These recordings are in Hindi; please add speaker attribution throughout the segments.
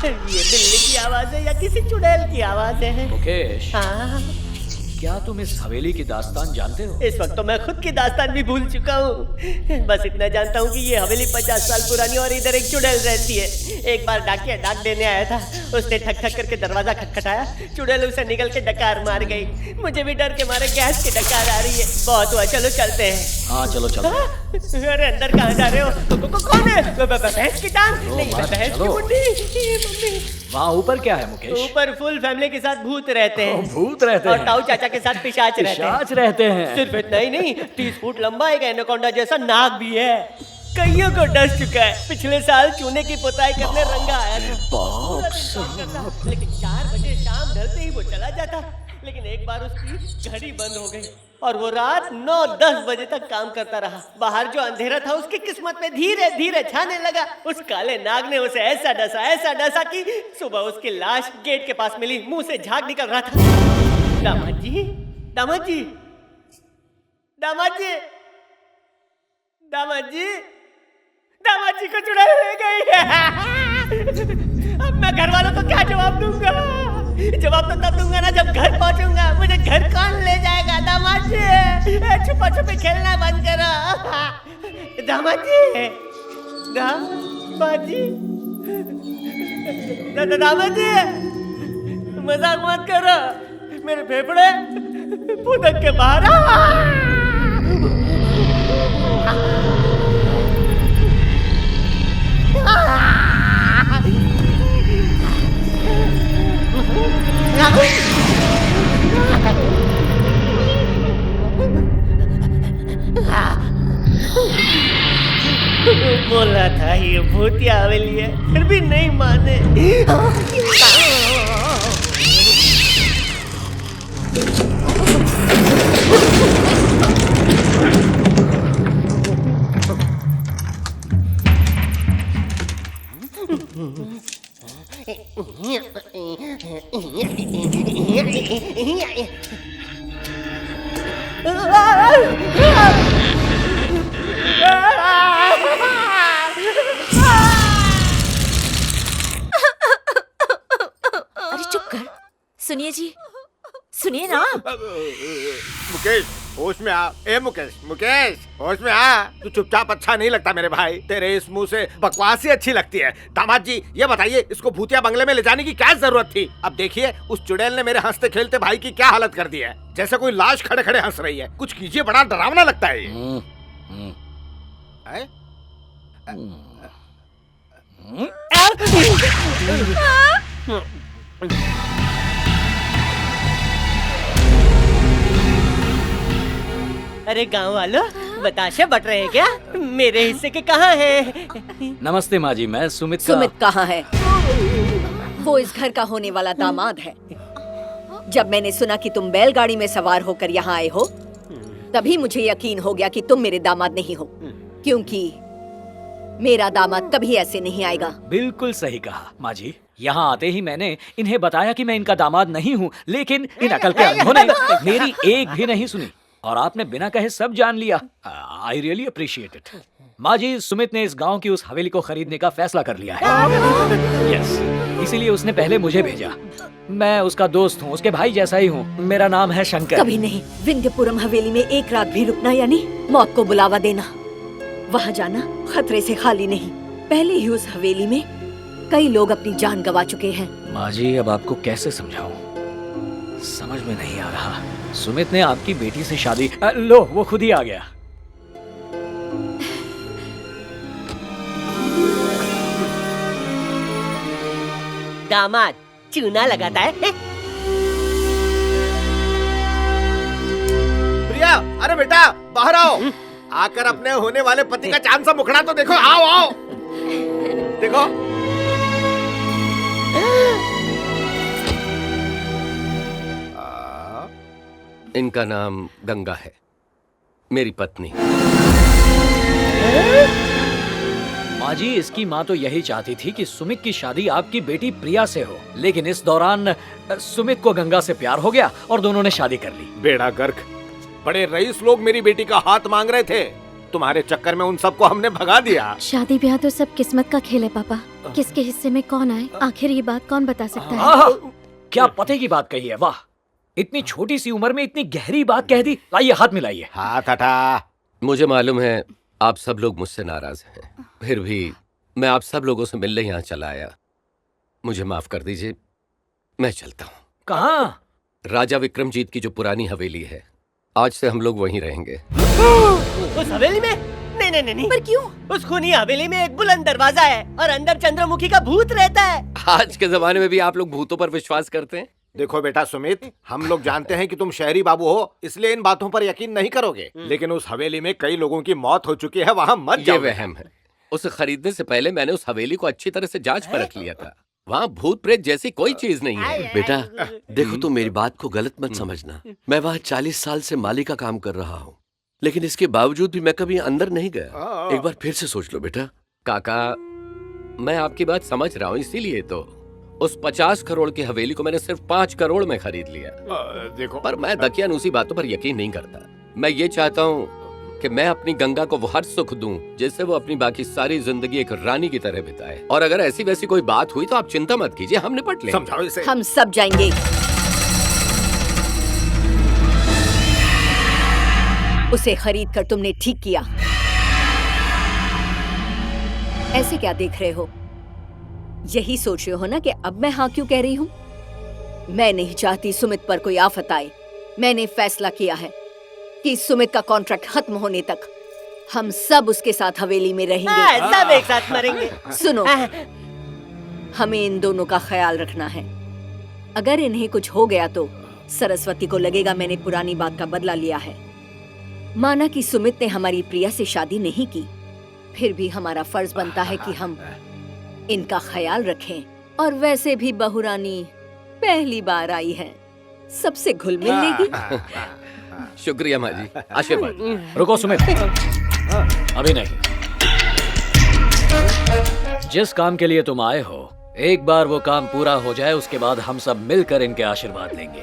Speaker 1: ये बिल्ली की आवाज है या किसी चुड़ैल की आवाज है?
Speaker 2: मुकेश,
Speaker 1: हाँ,
Speaker 2: क्या तुम इस हवेली की दास्तान जानते हो?
Speaker 1: इस वक्त तो मैं खुद की दास्तान भी भूल चुका हूँ। बस इतना जानता हूँ कि ये हवेली 50 साल पुरानी और इधर एक चुड़ैल रहती है। एक बार डाकिया डाक देने आया था, उसने ठक ठक करके दरवाजा खटखटाया, चुड़ैल उसे निकल के डकार मार गई। मुझे भी डर के मारे गैस की डकार आ रही है। बहुत हुआ, चलो चलते हैं।
Speaker 2: हाँ चलो चलो।
Speaker 1: अरे अंदर कहाँ जा रहे हो? कौन है? भैंस की टांग? नहीं,
Speaker 2: मत
Speaker 1: भैंस की
Speaker 2: चलो।
Speaker 1: मुंडी। मम्मी,
Speaker 2: वहाँ ऊपर क्या है मुकेश?
Speaker 1: ऊपर फुल फैमिली के साथ भूत रहते हैं।
Speaker 2: भूत रहते
Speaker 1: और
Speaker 2: हैं।
Speaker 1: ताऊ चाचा के साथ पिशाच रहते हैं।
Speaker 2: पिशाच रहते हैं।
Speaker 1: सिर्फ इतना ही नहीं, 30 फुट लंबा एक एनाकोंडा जैसा नाग भी है। कईयों को डस चुका है। पिछले साल चूने की पुताई करने रंगा आया था। पूरा दिन काम करता, लेकिन 4 बजे शाम ढलते ही वो चला जाता। लेकिन एक बार उसकी घड़ी बंद हो गई और वो रात 9-10 बजे तक काम करता रहा। बाहर जो अंधेरा था उसकी किस्मत में धीरे धीरे छाने लगा। उस काले नाग ने उसे ऐसा डसा कि सुबह उसकी लाश गेट के पास मिली। मुंह से झाग निकल रहा था। दामाद जी, दामाद जी, दामाद जी, दामाद जी, दामाद जी को चुड़ैल ले गई। अब मैं घर वालों को क्या जवाब दूंगा? जवाब तो तब दूंगा ना जब घर पहुंचूंगा। मुझे घर कौन ले जाएगा? दामाद जी, छुपा छुपी खेलना बंद करो। दामाद जी, दामाद जी, दामाद जी, मजाक मत करो। मेरे फेफड़े फुदक के बाहर आ। बोला था ये भूतिया हवेली है, फिर भी नहीं माने।
Speaker 3: अरे चुप कर। सुनिए जी, सुनिए ना।
Speaker 4: मुकेश होश में आ। ए मुकेश, मुकेश होश में आ। तू चुपचाप अच्छा नहीं लगता मेरे भाई। तेरे इस मुंह से बकवास ही अच्छी लगती है। दामाद जी ये बताइए, इसको भूतिया बंगले में ले जाने की क्या जरूरत थी? अब देखिए उस चुड़ैल ने मेरे हंसते खेलते भाई की क्या हालत कर दी है। जैसे कोई लाश खड़े खड़े हंस रही है। कुछ कीजिए, बड़ा डरावना लगता है ये। हैं?
Speaker 1: अरे गांव वालों, बताशे बट रहे हैं क्या? मेरे हिस्से के कहाँ हैं?
Speaker 2: नमस्ते माँ जी, मैं सुमित का।
Speaker 5: सुमित कहाँ है? वो इस घर का होने वाला दामाद है। जब मैंने सुना कि तुम बैलगाड़ी में सवार होकर यहाँ आए हो, तभी मुझे यकीन हो गया कि तुम मेरे दामाद नहीं हो, क्योंकि मेरा दामाद कभी ऐसे नहीं आएगा।
Speaker 2: बिल्कुल सही कहा माँ जी। यहाँ आते ही मैंने इन्हें बताया कि मैं इनका दामाद नहीं हूँ, लेकिन इन अकल के अंधों ने मेरी एक भी नहीं सुनी और आपने बिना कहे सब जान लिया। I really appreciate it. माँ जी, सुमित ने इस गांव की उस हवेली को खरीदने का फैसला कर लिया है। यस, इसीलिए उसने पहले मुझे भेजा। मैं उसका दोस्त हूँ, उसके भाई जैसा ही हूँ। मेरा नाम है शंकर।
Speaker 5: कभी नहीं। विंध्यपुरम हवेली में एक रात भी रुकना यानी मौत को बुलावा देना। वहाँ जाना खतरे से खाली नहीं। पहले ही उस हवेली में कई लोग अपनी जान गंवा चुके हैं।
Speaker 2: माँ जी, अब आपको कैसे समझाऊं? समझ में नहीं आ रहा। सुमित ने आपकी बेटी से शादी। लो, वो खुद ही आ गया।
Speaker 1: दामाद चूना लगाता है।
Speaker 4: प्रिया, अरे बेटा बाहर आओ। आकर अपने होने वाले पति का चांद सा मुखड़ा तो देखो। आओ आओ, देखो।
Speaker 6: इनका नाम गंगा है, मेरी पत्नी।
Speaker 2: माँ जी, इसकी माँ तो यही चाहती थी कि सुमित की शादी आपकी बेटी प्रिया से हो, लेकिन इस दौरान सुमित को गंगा से प्यार हो गया और दोनों ने शादी कर ली।
Speaker 4: बेड़ा गर्क, बड़े रईस लोग मेरी बेटी का हाथ मांग रहे थे, तुम्हारे चक्कर में उन सबको हमने भगा दिया।
Speaker 7: शादी ब्याह तो सब किस्मत का खेल है पापा। किसके हिस्से में कौन आए आखिर ये बात कौन बता सकता है।
Speaker 2: आहा, क्या पते की बात कही है, वाह। इतनी छोटी सी उम्र में इतनी गहरी बात कह दी। लाइए हाथ मिलाइए।
Speaker 4: हाथ हटा।
Speaker 6: मुझे मालूम है आप सब लोग मुझसे नाराज हैं, फिर भी मैं आप सब लोगों से मिलने यहाँ चला आया। मुझे माफ कर दीजिए, मैं चलता हूँ।
Speaker 2: कहाँ?
Speaker 6: राजा विक्रमजीत की जो पुरानी हवेली है, आज से हम लोग वहीं रहेंगे।
Speaker 1: उस हवेली में? नहीं नहीं नहीं, पर क्यों? उस खूनी हवेली में एक बुलंद दरवाजा है और अंदर चंद्रमुखी का भूत रहता है।
Speaker 6: आज के जमाने में भी आप लोग भूतों पर विश्वास करते हैं?
Speaker 4: देखो बेटा सुमित, हम लोग जानते हैं कि तुम शहरी बाबू हो, इसलिए इन बातों पर यकीन नहीं करोगे, लेकिन उस हवेली में कई लोगों की मौत हो चुकी है, वहाँ मत
Speaker 6: ये
Speaker 4: जाओ।
Speaker 6: वहम है। उसे खरीदने से पहले मैंने उस हवेली को अच्छी तरह से जांच परख लिया था। वहाँ भूत प्रेत जैसी कोई चीज नहीं है।
Speaker 8: बेटा देखो, तुम मेरी बात को गलत मत समझना। मैं वहाँ 40 साल से माली का काम कर रहा हूँ, लेकिन इसके बावजूद भी मैं कभी अंदर नहीं गया। एक बार फिर से सोच लो बेटा।
Speaker 6: काका, मैं आपकी बात समझ रहा हूँ, इसीलिए तो उस 50 करोड़ की हवेली को मैंने सिर्फ 5 करोड़ में खरीद लिया।
Speaker 4: देखो,
Speaker 6: पर मैं दकियानूसी बातों पर यकीन नहीं करता। मैं ये चाहता हूँ कि मैं अपनी गंगा को वो हर सुख दूं जिससे वो अपनी बाकी सारी जिंदगी एक रानी की तरह बिताए। और अगर ऐसी वैसी कोई बात हुई तो आप चिंता मत कीजिए, हम निपट लेंगे।
Speaker 4: समझाओ इसे।
Speaker 5: हम सब जाएंगे। उसे खरीद कर तुमने ठीक किया। ऐसे क्या देख रहे हो? यही सोच रहे हो ना कि अब मैं हाँ क्यों कह रही हूँ? मैं नहीं चाहती सुमित पर कोई आफत आए। मैंने फैसला किया है कि सुमित का कॉन्ट्रैक्ट खत्म होने तक हम सब उसके साथ हवेली में रहेंगे।
Speaker 1: सब एक साथ मरेंगे।
Speaker 5: सुनो, हमें इन दोनों का ख्याल रखना है। अगर इन्हें कुछ हो गया तो सरस्वती को लगेगा मैंने पुरानी बात का बदला लिया है। माना कि सुमित ने हमारी प्रिया से शादी नहीं की, फिर भी हमारा फर्ज बनता है कि हम इनका ख्याल रखें। और वैसे भी बहुरानी पहली बार आई है, सबसे घुल मिल लेगी।
Speaker 6: शुक्रिया माँ जी, आशीर्वाद।
Speaker 2: रुको सुमित, अभी नहीं। जिस काम के लिए तुम आए हो, एक बार वो काम पूरा हो जाए, उसके बाद हम सब मिलकर इनके आशीर्वाद लेंगे।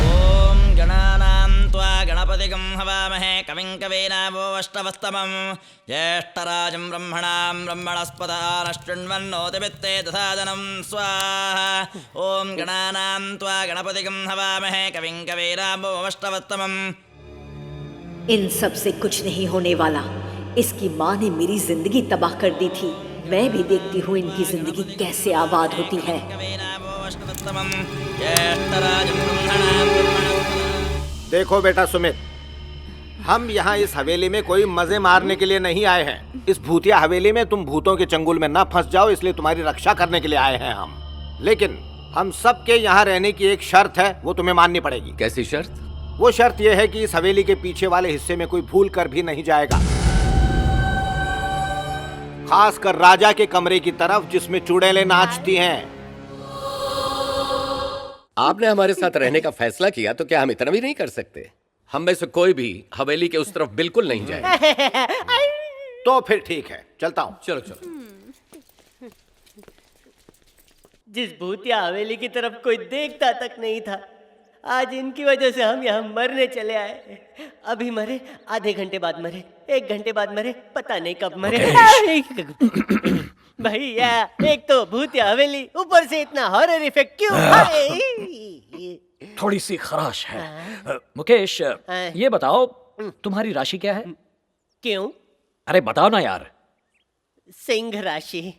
Speaker 9: ओम गणानां त्वा गणपतिगं हवामहे कविं कवीनावोऽष्टवस्तमं ज्येष्ठराजं ब्रह्मणां ब्रह्मणस्पदानशृण्वन्नोतिभित्ते दधादनं स्वाहा। ओम गणानां त्वा गणपतिगं हवामहे कविं कवीनावोऽष्टवस्तमं।
Speaker 5: इन सब से कुछ नहीं होने वाला। इसकी माँ ने मेरी जिंदगी तबाह कर दी थी, मैं भी देखती हूँ इनकी जिंदगी कैसे आबाद होती है।
Speaker 4: देखो बेटा सुमित, हम यहाँ इस हवेली में कोई मजे मारने के लिए नहीं आए हैं। इस भूतिया हवेली में तुम भूतों के चंगुल में न फंस जाओ, इसलिए तुम्हारी रक्षा करने के लिए आए हैं हम। लेकिन हम सब के यहाँ रहने की एक शर्त है, वो तुम्हें माननी पड़ेगी।
Speaker 6: कैसी शर्त?
Speaker 4: वो शर्त यह है कि इस हवेली के पीछे वाले हिस्से में कोई भूल कर भी नहीं जाएगा, खासकर राजा के कमरे की तरफ जिसमें चुड़ैलें नाचती हैं।
Speaker 6: आपने हमारे साथ रहने का फैसला किया तो क्या हम इतना भी नहीं कर सकते? हम में से कोई भी हवेली के उस तरफ बिल्कुल नहीं जाए।
Speaker 4: तो फिर ठीक है, चलता हूँ।
Speaker 6: चलो चलो।
Speaker 1: जिस भूतिया हवेली की तरफ कोई देखता तक नहीं था, आज इनकी वजह से हम यहाँ मरने चले आए। अभी मरे, आधे घंटे बाद मरे, 1 घंटे बाद मरे, पता नहीं कब मरे। भैया, एक तो भूतिया हवेली, ऊपर से इतना हॉरर इफेक्ट क्यों?
Speaker 2: थोड़ी सी खराश है। मुकेश, ये बताओ तुम्हारी राशि क्या है?
Speaker 1: क्यों?
Speaker 2: अरे बताओ ना यार।
Speaker 1: सिंह राशि।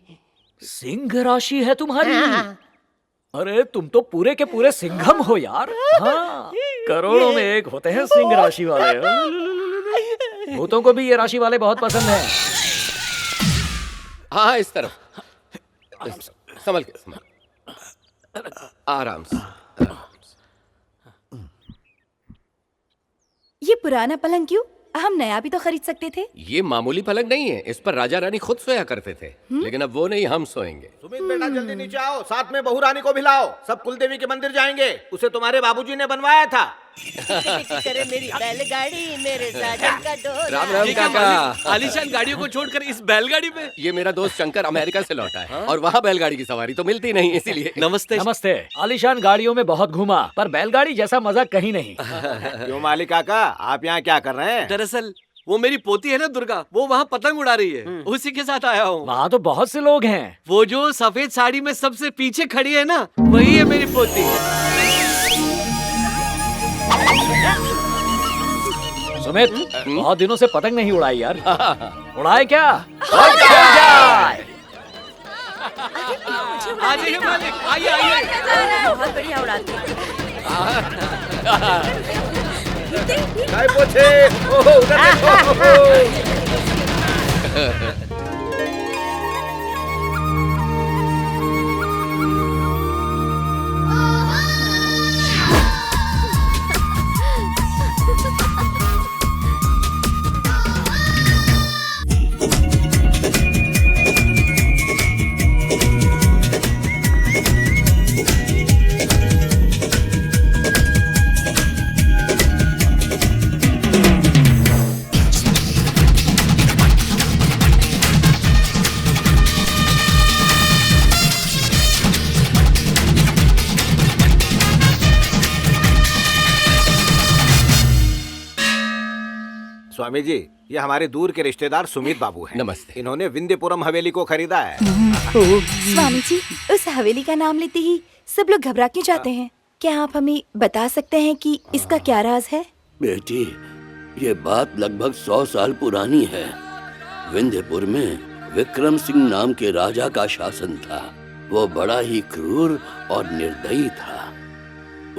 Speaker 2: सिंह राशि है तुम्हारी? अरे तुम तो पूरे के पूरे सिंघम हो यार। हाँ, करोड़ों में एक होते हैं सिंह राशि वाले। भूतों को भी ये राशि वाले बहुत पसंद हैं।
Speaker 6: हाँ, इस तरफ। संभल के, संभल। आराम से।
Speaker 3: ये पुराना पलंग क्यों? हम नया भी तो खरीद सकते थे।
Speaker 6: ये मामूली पलंग नहीं है, इस पर राजा रानी खुद सोया करते थे। लेकिन अब वो नहीं, हम सोएंगे।
Speaker 4: सुमित बेटा, जल्दी नीचे आओ, साथ में बहू रानी को भी लाओ। सब कुलदेवी के मंदिर जाएंगे, उसे तुम्हारे बाबूजी ने बनवाया था।
Speaker 1: करे मेरी बैलगाड़ी मेरे साजन का डोला।
Speaker 6: राम राम काका।
Speaker 8: आलीशान गाड़ियों को छोड़कर इस बैलगाड़ी में।
Speaker 6: ये मेरा दोस्त शंकर अमेरिका से लौटा है और वहाँ बैलगाड़ी की सवारी तो मिलती नहीं, इसीलिए।
Speaker 8: नमस्ते।
Speaker 2: नमस्ते। आलीशान गाड़ियों में बहुत घूमा पर बैलगाड़ी जैसा मजा कहीं नहीं।
Speaker 4: क्यों माली काका, आप यहाँ क्या कर रहे हैं?
Speaker 8: दरअसल वो मेरी पोती है ना दुर्गा, वो वहाँ पतंग उड़ा रही है, उसी के साथ आया हूँ।
Speaker 2: वहाँ तो बहुत से लोग हैं।
Speaker 8: वो जो सफेद साड़ी में सबसे पीछे खड़ी है ना, वही है मेरी पोती।
Speaker 2: सुमित, बहुत दिनों से पतंग नहीं उड़ाई यार। उड़ाए क्या?
Speaker 8: आ जाइए मालिक, आइए आइए।
Speaker 3: बहुत बढ़िया उड़ाते हैं।
Speaker 4: काय पोछे, ओहो, उधर देखो। स्वामी जी, ये हमारे दूर के रिश्तेदार सुमित बाबू हैं।
Speaker 6: नमस्ते।
Speaker 4: इन्होंने विंध्यपुरम हवेली को खरीदा है।
Speaker 3: स्वामी जी, उस हवेली का नाम लेते ही सब लोग घबरा क्यों जाते हैं? क्या आप हमें बता सकते हैं कि इसका क्या राज है?
Speaker 8: बेटी, ये बात लगभग 100 साल पुरानी है। विंध्यपुर में विक्रम सिंह नाम के राजा का शासन था। वो बड़ा ही क्रूर और निर्दयी था।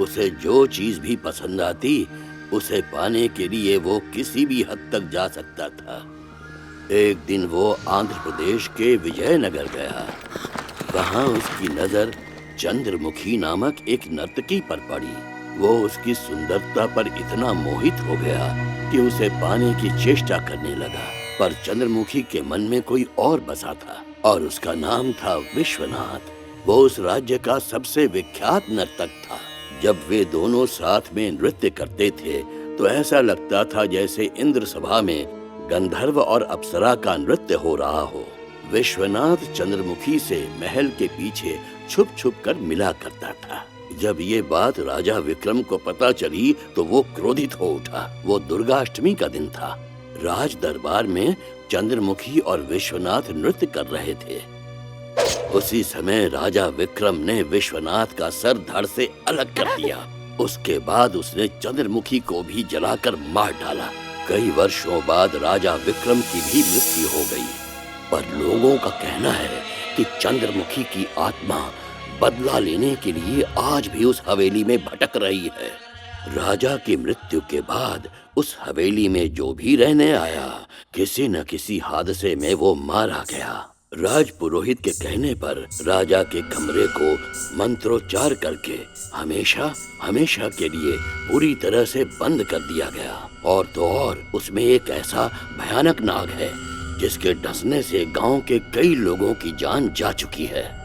Speaker 8: उसे जो चीज भी पसंद आती, उसे पाने के लिए वो किसी भी हद तक जा सकता था। एक दिन वो आंध्र प्रदेश के विजयनगर गया। वहाँ उसकी नजर चंद्रमुखी नामक एक नर्तकी पर पड़ी। वो उसकी सुंदरता पर इतना मोहित हो गया कि उसे पाने की चेष्टा करने लगा। पर चंद्रमुखी के मन में कोई और बसा था और उसका नाम था विश्वनाथ। वो उस राज्य का सबसे विख्यात नर्तक था। जब वे दोनों साथ में नृत्य करते थे तो ऐसा लगता था जैसे इंद्र सभा में गंधर्व और अप्सरा का नृत्य हो रहा हो। विश्वनाथ चंद्रमुखी से महल के पीछे छुप छुप कर मिला करता था। जब ये बात राजा विक्रम को पता चली तो वो क्रोधित हो उठा। वो दुर्गाष्टमी का दिन था। राज दरबार में चंद्रमुखी और विश्वनाथ नृत्य कर रहे थे। उसी समय राजा विक्रम ने विश्वनाथ का सर धड़ से अलग कर दिया। उसके बाद उसने चंद्रमुखी को भी जलाकर मार डाला। कई वर्षों बाद राजा विक्रम की भी मृत्यु हो गई। पर लोगों का कहना है कि चंद्रमुखी की आत्मा बदला लेने के लिए आज भी उस हवेली में भटक रही है। राजा की मृत्यु के बाद उस हवेली में जो भी रहने आया, किसी न किसी हादसे में वो मारा गया। राज पुरोहित के कहने पर राजा के कमरे को मंत्रोच्चार करके हमेशा हमेशा के लिए पूरी तरह से बंद कर दिया गया। और तो और उसमें एक ऐसा भयानक नाग है जिसके डसने से गांव के कई लोगों की जान जा चुकी है।